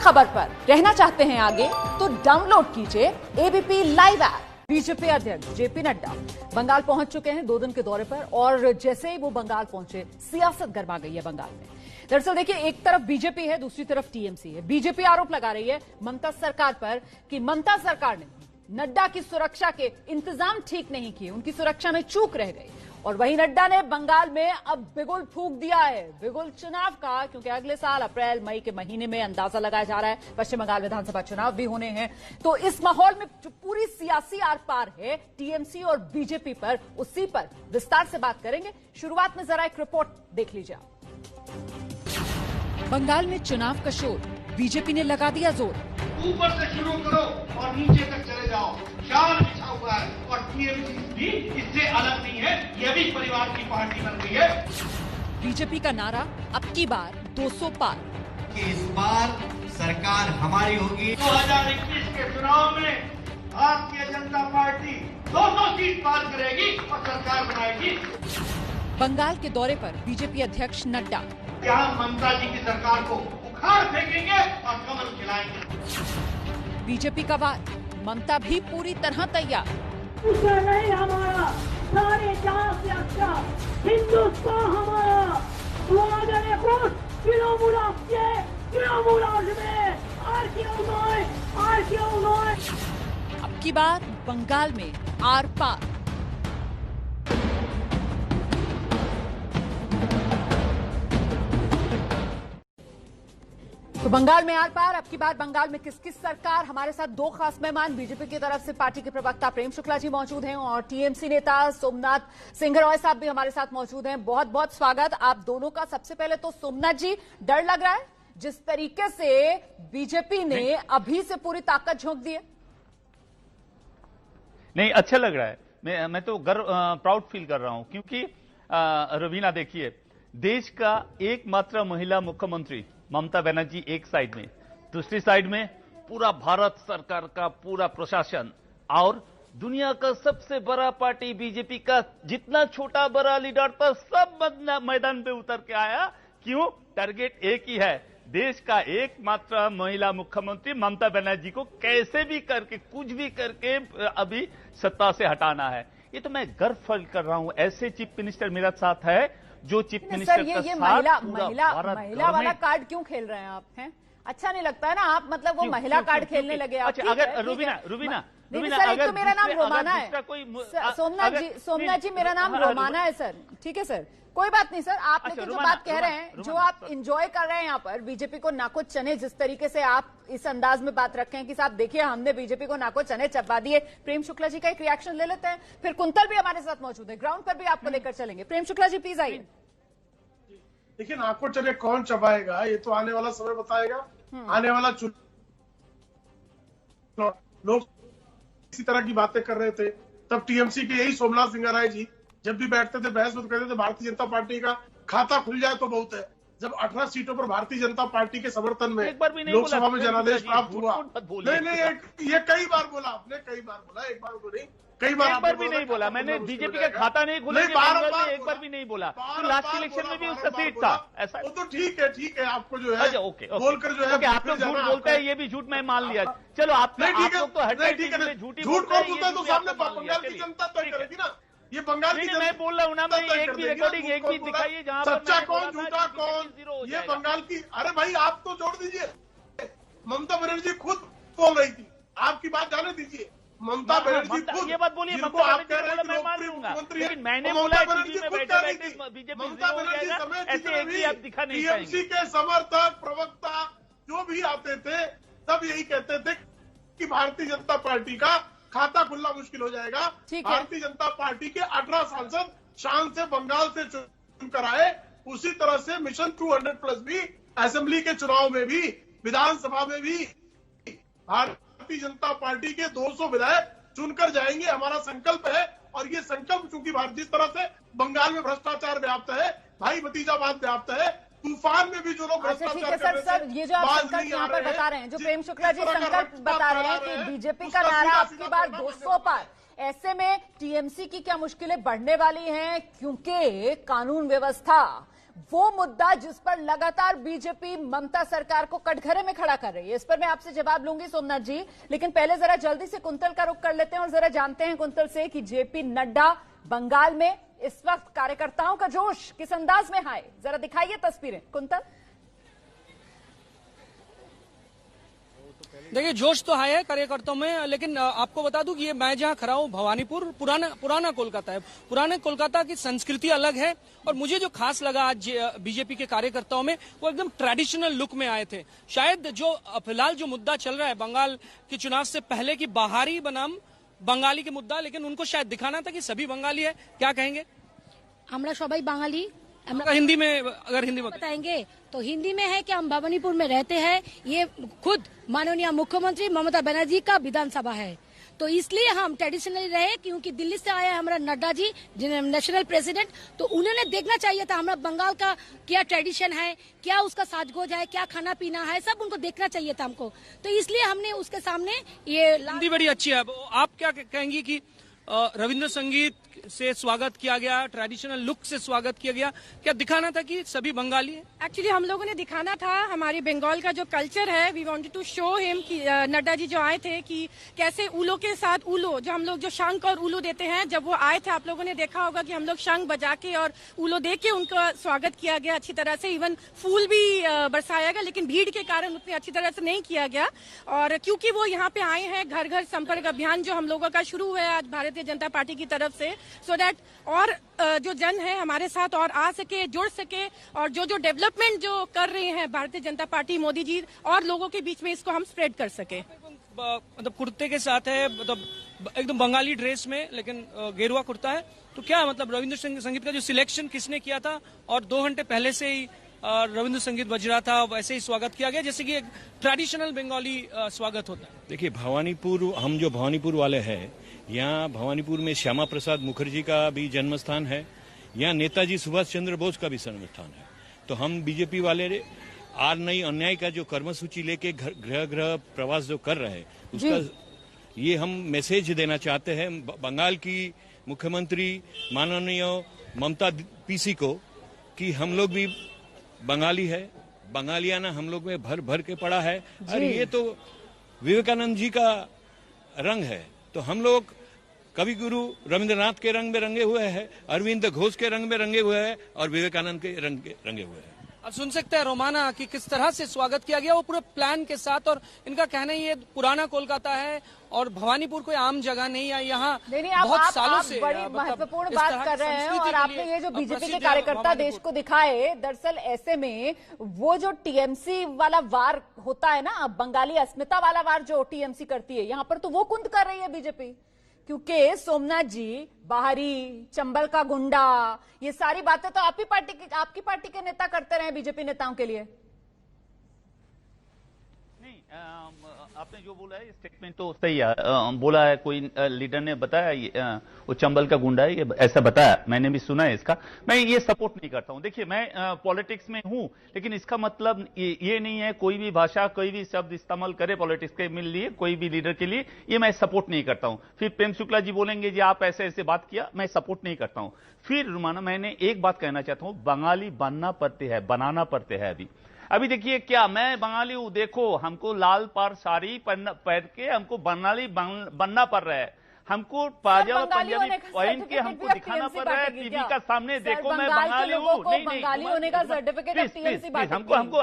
खबर पर रहना चाहते हैं आगे तो डाउनलोड कीजिए एबीपी लाइव ऐप। बीजेपी अध्यक्ष जेपी नड्डा बंगाल पहुंच चुके हैं 2 दिन के दौरे पर, और जैसे ही वो बंगाल पहुंचे सियासत गरमा गई है बंगाल में। दरअसल देखिए, एक तरफ बीजेपी है, दूसरी तरफ टीएमसी है। बीजेपी आरोप लगा रही है ममता सरकार पर कि ममता सरकार ने नड्डा की सुरक्षा के इंतजाम ठीक नहीं किए, उनकी सुरक्षा में चूक रह गई। और वहीं नड्डा ने बंगाल में अब बिगुल फूंक दिया है, बिगुल चुनाव का, क्योंकि अगले साल अप्रैल मई के महीने में अंदाजा लगाया जा रहा है पश्चिम बंगाल विधानसभा चुनाव भी होने हैं। तो इस माहौल में जो पूरी सियासी आर पार है टीएमसी और बीजेपी पर, उसी पर विस्तार से बात करेंगे। शुरुआत में जरा एक रिपोर्ट देख लीजिए आप। बंगाल में चुनाव का शोर, बीजेपी ने लगा दिया जोर। ऊपर से शुरू करो और नीचे तक चले जाओ, जाल बिछा हुआ है। और टीएमसी भी इससे अलग नहीं है, ये भी परिवार की पार्टी बन गई है। बीजेपी का नारा अब की बार 200 पार। इस बार सरकार हमारी होगी। 2021 के चुनाव में भारतीय जनता पार्टी 200 सीट पार करेगी और सरकार बनाएगी। बंगाल के दौरे पर बीजेपी अध्यक्ष नड्डा यहाँ ममता जी की सरकार को उखाड़ फेंकेंगे और कमल खिलाएंगे। बीजेपी का वार, ममता भी पूरी तरह तैयार। नहीं हमारा सारे जहां से अच्छा हिंदुस्तान हमारा 2021 তৃণমূল আসছে, তৃণমূল আসবে, আর কেউ নয়। अब की बार बंगाल में आर पार। तो बंगाल में आर पार, अब की बार बंगाल में किस किस सरकार। हमारे साथ 2 खास मेहमान, बीजेपी की तरफ से पार्टी के प्रवक्ता प्रेम शुक्ला जी मौजूद हैं और टीएमसी नेता सोमनाथ सिंह रॉय साहब भी हमारे साथ मौजूद हैं। बहुत बहुत स्वागत आप दोनों का। सबसे पहले तो सोमनाथ जी, डर लग रहा है जिस तरीके से बीजेपी ने अभी से पूरी ताकत झोंक दी है? नहीं, अच्छा लग रहा है। मैं तो गर्व, प्राउड फील कर रहा हूं, क्योंकि रवीना देखिए, देश का एकमात्र महिला मुख्यमंत्री ममता बनर्जी एक साइड में, दूसरी साइड में पूरा भारत सरकार का पूरा प्रशासन, और दुनिया का सबसे बड़ा पार्टी बीजेपी का जितना छोटा बड़ा लीडर था सब मैदान पे उतर के आया। क्यों? टारगेट एक ही है, देश का एकमात्र महिला मुख्यमंत्री ममता बनर्जी को कैसे भी करके, कुछ भी करके अभी सत्ता से हटाना है। ये तो मैं गर्व फील कर रहा हूं। ऐसे चीफ मिनिस्टर मेरा साथ है जो चीफ मिनिस्टर का ये साथ महिला वाला कार्ड क्यों खेल रहे हैं आप? हैं अच्छा नहीं लगता है ना आप, मतलब वो महिला कार्ड खेलने लगे आप। अच्छा, अगर रुबीना सर, एक तो मेरा नाम रोमाना है सोमनाथ जी, मेरा नाम रोमाना है सर। ठीक है सर, कोई बात नहीं सर। आप लेकिन जो बात कह रहे हैं, जो आप इंजॉय कर रहे हैं यहाँ पर, बीजेपी को नाको चने, जिस तरीके से आप इस अंदाज में बात रखे हैं कि साहब देखिए हमने बीजेपी को नाको चने चबा दिए। प्रेम शुक्ला जी का एक रिएक्शन ले लेते हैं, फिर कुंतल भी हमारे साथ मौजूद है, ग्राउंड पर भी आपको लेकर चलेंगे। प्रेम शुक्ला जी प्लीज आइए। देखिए, नाको चने कौन चबाएगा ये तो आने वाला समय बताएगा। आने वाला लोग इसी तरह की बातें कर रहे थे, तब टीएमसी के यही सोमनाथ सिंह राय जी जब भी बैठते थे बहस में तो कहते थे भारतीय जनता पार्टी का खाता खुल जाए तो बहुत है। जब 18 सीटों पर भारतीय जनता पार्टी के समर्थन में लोकसभा में जनादेश प्राप्त हुआ, नहीं, ये कई बार बोला आपने, कई बार बोला, एक बार तो नहीं, कई बार। एक बार भी नहीं बोला मैंने, बीजेपी का खाता नहीं खुला, एक बार भी नहीं बोला। तो लास्ट इलेक्शन में भी उसका सीट था ऐसा। वो तो ठीक है, आपको जो है बोलकर जो है आप लोग झूठ बोलते हैं, ये भी झूठ मैं मान लिया। चलो आप लोग तो झूठ कौन बोलता है तो सामने बंगाल की जनता तय करेगी ना। ये बंगाल की, मैं बोल रहा हूँ ना, मैं एक भी रिकॉर्डिंग एक भी दिखाइए जहाँ सच्चा कौन झूठा कौन, ये बंगाल की। अरे भाई आप तो जोड़ दीजिए, ममता बनर्जी खुद बोल रही थी, आपकी बात जाने दीजिए। ममता बनर्जी खुद ये बात बोलिए, जिनको आप कह रहे हैं मैं मान लूंगा, लेकिन मैंने ममता बनर्जी खुद कह रही थी, ममता बनर्जी समेत टीएमसी के समर्थक प्रवक्ता जो भी आते थे सब यही कहते थे कि भारतीय जनता पार्टी का खाता खुलना मुश्किल हो जाएगा। भारतीय जनता पार्टी के 18 सांसद शान से बंगाल से चुन कर आए, उसी तरह से मिशन 200+ भी असेंबली के चुनाव में भी, विधानसभा में भी भारतीय जनता पार्टी के 200 विधायक चुनकर जाएंगे, हमारा संकल्प है। और ये संकल्प चूंकि जिस तरह से बंगाल में भ्रष्टाचार व्याप्त है, भाई भतीजावाद व्याप्त है, तूफान में भी जो लोग भ्रष्टाचार कर रहे थे, सर ये जो आप संकल्प यहाँ पर बता रहे हैं, जो प्रेम शुक्ला जी संकल्प बता रहे हैं कि बीजेपी का नारा आपकी बार 200 पार, ऐसे में टीएमसी की क्या मुश्किलें बढ़ने वाली हैं? क्योंकि कानून व्यवस्था वो मुद्दा जिस पर लगातार बीजेपी ममता सरकार को कटघरे में खड़ा कर रही है। इस पर मैं आपसे जवाब लूंगी सोमनाथ जी, लेकिन पहले जरा जल्दी से कुंतल का रुख कर लेते हैं और जरा जानते हैं कुंतल से कि जेपी नड्डा बंगाल में इस वक्त कार्यकर्ताओं का जोश किस अंदाज में है, जरा दिखाइए तस्वीरें कुंतल। देखिए, जोश तो है कार्यकर्ताओं में, लेकिन आपको बता दूं कि ये मैं जहां खड़ा हूं भवानीपुर, पुराना कोलकाता है। पुराने कोलकाता की संस्कृति अलग है और मुझे जो खास लगा आज बीजेपी के कार्यकर्ताओं में, वो एकदम ट्रेडिशनल लुक में आए थे। शायद जो फिलहाल जो मुद्दा चल रहा है बंगाल के चुनाव से पहले की बाहरी बनाम बंगाली के मुद्दा, लेकिन उनको शायद दिखाना था कि सभी बंगाली है। क्या कहेंगे? हमरा सबाई बांगाली हिंदी में, अगर हिंदी में बताएंगे तो हिंदी में है कि हम भवानीपुर में रहते हैं। ये खुद माननीय मुख्यमंत्री ममता बनर्जी का विधानसभा है, तो इसलिए हम ट्रेडिशनली रहे, क्योंकि दिल्ली से आया हमारा नड्डा जी नेशनल प्रेसिडेंट, तो उन्होंने देखना चाहिए था हमारा बंगाल का क्या ट्रेडिशन है, क्या उसका साजगोज है, क्या खाना पीना है, सब उनको देखना चाहिए था हमको। तो इसलिए हमने उसके सामने ये हिंदी बड़ी अच्छी है। आप क्या कहेंगी कि रविंद्र संगीत से स्वागत किया गया, ट्रेडिशनल लुक से स्वागत किया गया, क्या दिखाना था कि सभी बंगाली है? एक्चुअली हम लोगों ने दिखाना था हमारी बंगाल का जो कल्चर है, we wanted to show him कि नड्डा जी जो आए थे कि कैसे उलो के साथ उलो, जो हम लोग जो शंख और उलो देते हैं, जब वो आए थे आप लोगों ने देखा होगा कि हम लोग शंख बजा के और उलो दे के उनका स्वागत किया गया अच्छी तरह से। इवन फूल भी बरसाया गया, लेकिन भीड़ के कारण उतनी अच्छी तरह से नहीं किया गया। और क्योंकि वो यहाँ पे आए हैं, घर घर संपर्क अभियान जो हम लोगों का शुरू हुआ है आज भारतीय जनता पार्टी की तरफ से, सो दैट और जो जन है हमारे साथ और आ सके, जुड़ सके, और जो जो डेवलपमेंट जो कर रहे हैं भारतीय जनता पार्टी मोदी जी और लोगों के बीच में, इसको हम स्प्रेड कर सके। मतलब कुर्ते के साथ है, मतलब एकदम बंगाली ड्रेस में, लेकिन गेरुआ कुर्ता है। तो क्या मतलब रविंद्र संगीत का जो सिलेक्शन किसने किया था, और 2 घंटे पहले से ही रविंद्र संगीत बज रहा था, वैसे ही स्वागत किया गया जैसे कि एक ट्रेडिशनल बंगाली स्वागत होता है? देखिए, भवानीपुर, हम जो भवानीपुर वाले हैं, यहाँ भवानीपुर में श्यामा प्रसाद मुखर्जी का भी जन्म स्थान है, यहाँ नेताजी सुभाष चंद्र बोस का भी जन्म स्थान है। तो हम बीजेपी वाले आर नई अन्याय का जो कर्मसूची लेके गृह गृह प्रवास जो कर रहे हैं, उसका ये हम मैसेज देना चाहते हैं बंगाल की मुख्यमंत्री माननीय ममता पीसी को कि हम लोग भी बंगाली है, बंगालियाना हम लोग में भर भर के पड़ा है, और ये तो विवेकानंद जी का रंग है। तो हम लोग कवि गुरु रविंद्रनाथ के रंग में रंगे हुए हैं, अरविंद घोष के रंग में रंगे हुए हैं, और विवेकानंद के रंग रंगे हुए हैं। अब सुन सकते हैं रोमाना कि किस तरह से स्वागत किया गया, वो पूरे प्लान के साथ। और इनका कहना ये पुराना कोलकाता है और भवानीपुर कोई आम जगह नहीं है, यहाँ बहुत सालों से बड़ी महत्वपूर्ण बात कर रहे हैं। और आपने ये जो बीजेपी के कार्यकर्ता देश को दिखाए, दरअसल ऐसे में वो जो टीएमसी वाला वार होता है ना, बंगाली अस्मिता वाला वार जो टीएमसी करती है, यहाँ पर तो वो कुंद कर रही है बीजेपी, क्योंकि सोमनाथ जी बाहरी, चंबल का गुंडा, ये सारी बातें तो आपकी पार्टी के नेता करते रहे बीजेपी नेताओं के लिए। आपने जो बोला है स्टेटमेंट तो सही है, बोला है कोई लीडर ने बताया वो चंबल का गुंडा है, ये ऐसा बताया, मैंने भी सुना है इसका। मैं ये सपोर्ट नहीं करता हूं। देखिए, मैं पॉलिटिक्स में हूं, लेकिन इसका मतलब ये नहीं है कोई भी भाषा, कोई भी शब्द इस्तेमाल करे पॉलिटिक्स के लिए, कोई भी लीडर के लिए, ये मैं सपोर्ट नहीं करता हूं। फिर प्रेम शुक्ला जी बोलेंगे जी आप ऐसे ऐसे बात किया, मैं सपोर्ट नहीं करता हूं। फिर रुमाना, मैंने एक बात कहना चाहता हूं, बंगाली बनना पड़ते हैं, बनाना पड़ते हैं। अभी देखिए, क्या मैं बंगाली हूं, देखो हमको लाल पर साड़ी पहन के हमको बंगाली बनना पड़ रहा है, हमको पाजामा पंजाबी पहन के हमको दिखाना पड़ रहा है टीवी का सामने, देखो मैं बंगाली हूँ। नहीं, बंगाली होने का सर्टिफिकेट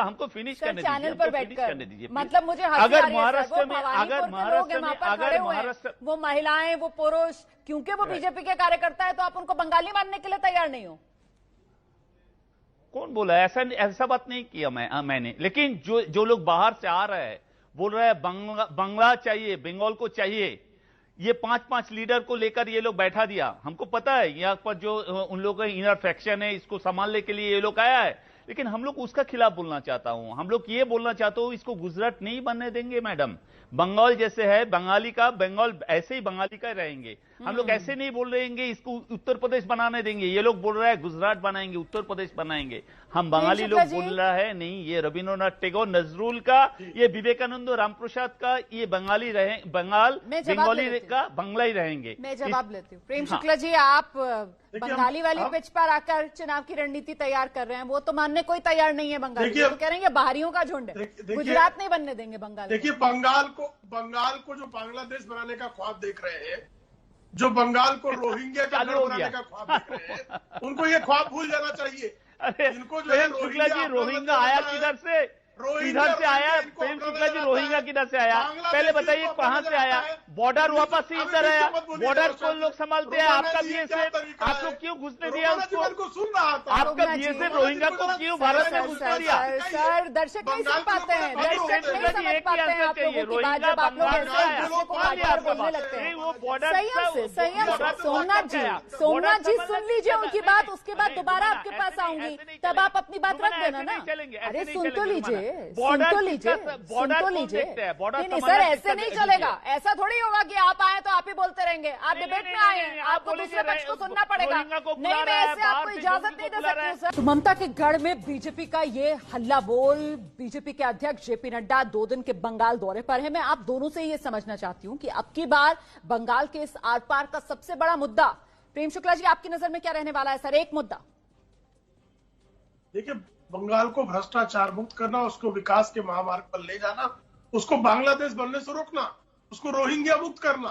हमको फिनिश करने दीजिए, चैनल पर बैठकर दीजिए। मतलब मुझे अगर महाराष्ट्र में वो महिलाएं, वो पुरुष, क्योंकि वो बीजेपी के कार्यकर्ता है, तो आप उनको बंगाली मानने के लिए तैयार नहीं हो? कौन बोला? ऐसा बात नहीं किया मैंने। लेकिन जो लोग बाहर से आ रहे हैं, बोल रहे हैं बंगला चाहिए, बंगाल को चाहिए, ये 5-5 लीडर को लेकर ये लोग बैठा दिया। हमको पता है यहाँ पर जो उन लोगों का इनर फैक्शन है, इसको संभालने के लिए ये लोग आया है, लेकिन हम लोग उसका खिलाफ बोलना चाहता हूं। हम लोग ये बोलना चाहते हो, इसको गुजरात नहीं बनने देंगे मैडम। बंगाल जैसे है बंगाली का, बंगाल ऐसे ही बंगाली का रहेंगे। हम लोग ऐसे नहीं बोल रहेंगे इसको उत्तर प्रदेश बनाने देंगे। ये लोग बोल रहे हैं गुजरात बनाएंगे, उत्तर प्रदेश बनाएंगे। हम बंगाली लोग बोल रहा है नहीं, ये रविंद्रनाथ टैगोर, नजरुल का, ये विवेकानंद, रामप्रसाद का, ये बंगाली रहे, बंगाली का बंगला ही रहेंगे। मैं जवाब लेती हूँ। प्रेम शुक्ला जी, आप बंगाली वाली पिच पर आकर चुनाव की रणनीति तैयार कर रहे हैं, वो तो मानने कोई तैयार नहीं है। बंगाली तो कह रहे हैं बाहरियों का झुंड है, गुजरात नहीं बनने देंगे बंगाल। देखिए, बंगाल को जो बांग्लादेश बनाने का ख्वाब देख रहे हैं, जो बंगाल को रोहिंग्या का घर बनाने का ख्वाब देख रहे हैं, उनको ये ख्वाब भूल जाना चाहिए। इनको जो है रोहिंग्या आया किधर से? किधर से आया प्रेम शुक्ला जी? रोहिंग्या किधर से आया? पहले बताइए कहां से आया? बॉर्डर वापस ही इधर आया, बॉर्डर कौन लोग संभालते हैं? आपका बीएसएफ, आप लोग क्यों घुसने दिया उसको? सुन रहा था आपका बीएसएफ रोहिंग्या को क्यों भारत में घुसने दिया? सर, दर्शक नहीं सुन पाते हैं, दर्शक नहीं समझ पाते हैं आप लोगों की बात जब आप लोग ऐसे को काटकर बोलने लगते हैं। वो बॉर्डर संयम से सोमनाथ जी सुन लीजिए उनकी बात, उसके बाद दोबारा आपके पास आऊंगी, तब आप अपनी बात रख देना ना। अरे सुन तो लीजिए, सुन तो लीजिए। नहीं सर, ऐसे नहीं चलेगा, ऐसा थोड़ी होगा कि आप आए तो आप ही बोलते रहेंगे। आप डिबेट में आए हैं, आपको दूसरे पक्ष को सुनना पड़ेगा। नहीं, मैं ऐसे आपको इजाजत नहीं दे सकती हूँ सर। तो ममता के गढ़ में बीजेपी का ये हल्ला बोल, बीजेपी के अध्यक्ष जेपी नड्डा 2 दिन के बंगाल दौरे पर है। मैं आप दोनों से ये समझना चाहती हूँ कि अब की बार बंगाल के इस आर पार का सबसे बड़ा मुद्दा, प्रेम शुक्ला जी आपकी नजर में क्या रहने वाला है सर? एक मुद्दा देखिए, बंगाल को भ्रष्टाचार मुक्त करना, उसको विकास के महामार्ग पर ले जाना, उसको बांग्लादेश बनने से रोकना, उसको रोहिंग्या मुक्त करना,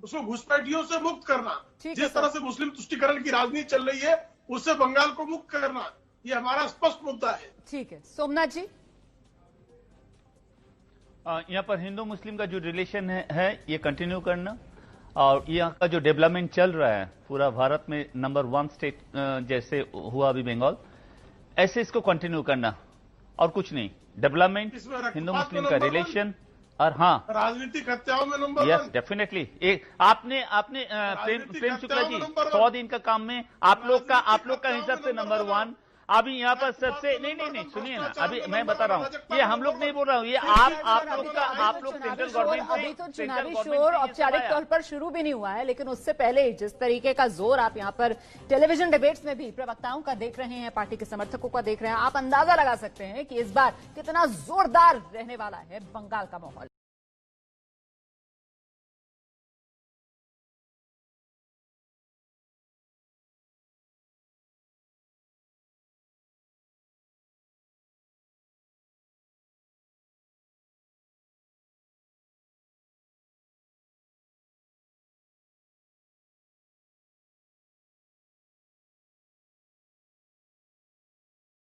उसको घुसपैठियों से मुक्त करना, जिस तरह से मुस्लिम तुष्टीकरण की राजनीति चल रही है उससे बंगाल को मुक्त करना, ये हमारा स्पष्ट मुद्दा है। ठीक है, सोमनाथ जी। यहाँ पर हिंदू मुस्लिम का जो रिलेशन है ये कंटिन्यू करना, और यहाँ का जो डेवलपमेंट चल रहा है पूरा भारत में नंबर 1 स्टेट जैसे हुआ अभी बंगाल, ऐसे इसको कंटिन्यू करना और कुछ नहीं। डेवलपमेंट, हिंदू मुस्लिम का रिलेशन, और हाँ राजनीतिक हत्याओं में नंबर 1। Yes, definitely. आपने प्रेम शुक्ला जी 100 दिन का काम में आप लोग का हिसाब से नंबर 1। अभी यहाँ पर सबसे नहीं सुनिए ना, अभी मैं बता रहा हूँ, ये हम लोग नहीं बोल रहा हूँ, ये आप लोग सेंट्रल गवर्नमेंट। अभी तो चुनावी शोर औपचारिक तौर पर शुरू भी नहीं हुआ है, लेकिन उससे पहले ही जिस तरीके का जोर आप यहाँ पर टेलीविजन डिबेट्स में भी प्रवक्ताओं का देख रहे हैं, पार्टी के समर्थकों का देख रहे हैं, आप अंदाजा लगा सकते हैं कि इस बार कितना जोरदार रहने वाला है बंगाल का माहौल।